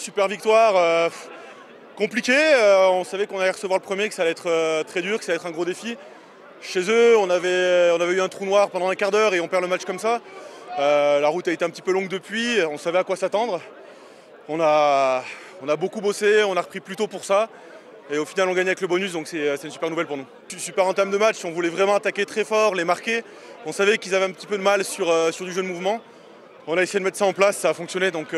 super victoire. Compliquée, on savait qu'on allait recevoir le premier, que ça allait être très dur, que ça allait être un gros défi. Chez eux, on avait eu un trou noir pendant un quart d'heure et on perd le match comme ça. La route a été un petit peu longue depuis, on savait à quoi s'attendre. On a beaucoup bossé, on a repris plus tôt pour ça. Et au final, on gagne avec le bonus, donc c'est une super nouvelle pour nous. Super entame de match, on voulait vraiment attaquer très fort, les marquer. On savait qu'ils avaient un petit peu de mal sur du jeu de mouvement. On a essayé de mettre ça en place, ça a fonctionné. Donc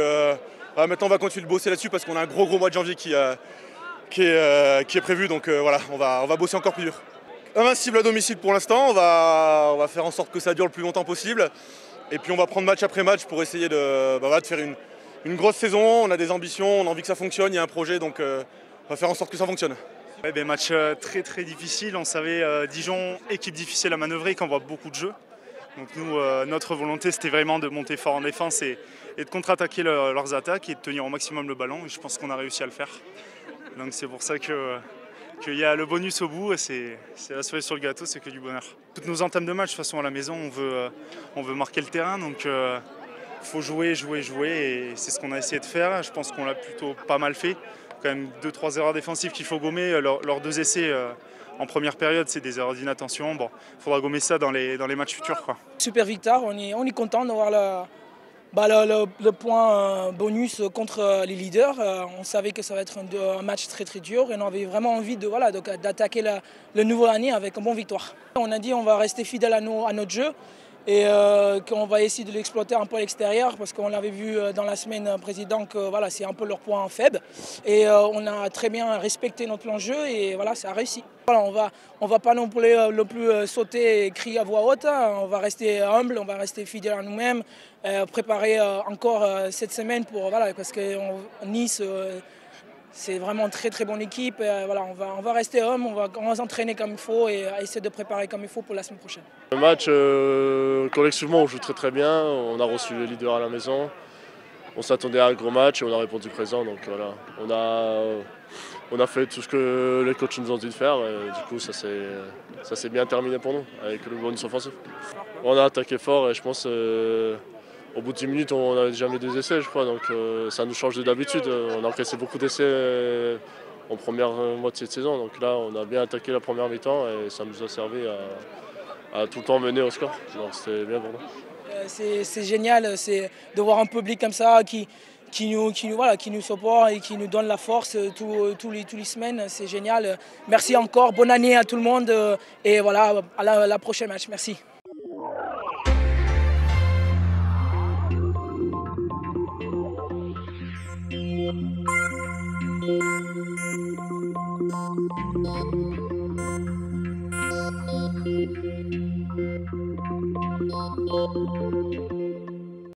maintenant, on va continuer de bosser là-dessus parce qu'on a un gros mois de janvier qui est prévu. Donc voilà, on va bosser encore plus dur. Invincible à domicile pour l'instant, on va faire en sorte que ça dure le plus longtemps possible. Et puis on va prendre match après match pour essayer de faire une grosse saison. On a des ambitions, on a envie que ça fonctionne, il y a un projet, donc on va faire en sorte que ça fonctionne. Ouais, match très très difficile, on savait Dijon, équipe difficile à manœuvrer, qui envoie beaucoup de jeux. Donc nous, notre volonté c'était vraiment de monter fort en défense et de contre-attaquer leurs attaques et de tenir au maximum le ballon. Et je pense qu'on a réussi à le faire. Donc c'est pour ça qu'il y a le bonus au bout et c'est la cerise sur le gâteau, c'est que du bonheur. Toutes nos entames de match, de toute façon à la maison, on veut marquer le terrain. Donc il faut jouer et c'est ce qu'on a essayé de faire. Je pense qu'on l'a plutôt pas mal fait. Quand même 2-3 erreurs défensives qu'il faut gommer. Leurs 2 essais en première période, c'est des erreurs d'inattention. Bon, il faudra gommer ça dans les matchs futurs, quoi. Super victoire, on est content d'avoir le point bonus contre les leaders. On savait que ça va être un match très très dur et on avait vraiment envie d'attaquer le nouveau année avec une bonne victoire. On a dit qu'on va rester fidèle à notre jeu et qu'on va essayer de l'exploiter un peu à l'extérieur parce qu'on l'avait vu dans la semaine précédente que voilà, c'est un peu leur point faible. Et on a très bien respecté notre plan de jeu et voilà, ça a réussi. Voilà, on va pas non plus le plus sauter et crier à voix haute, hein. On va rester humble, on va rester fidèle à nous-mêmes, préparer encore cette semaine parce que Nice c'est vraiment une très très bonne équipe. Voilà, on va rester humble, on va s'entraîner comme il faut et essayer de préparer comme il faut pour la semaine prochaine. Le match, collectivement, on joue très très bien. On a reçu les leaders à la maison. On s'attendait à un gros match et on a répondu présent. Donc voilà, on a fait tout ce que les coachs nous ont dit de faire. Et du coup, ça s'est bien terminé pour nous avec le bonus offensif. On a attaqué fort et je pense au bout de 10 minutes, on avait déjà mis 2 essais, je crois. Donc ça nous change de d'habitude. On a encaissé beaucoup d'essais en première moitié de saison. Donc là, on a bien attaqué la première mi-temps et ça nous a servi à tout le temps mener au score. Donc c'était bien pour nous. C'est génial, c'est de voir un public comme ça qui nous supporte et qui nous donne la force tous les semaines. C'est génial. Merci encore, bonne année à tout le monde et voilà, à la prochaine match. Merci.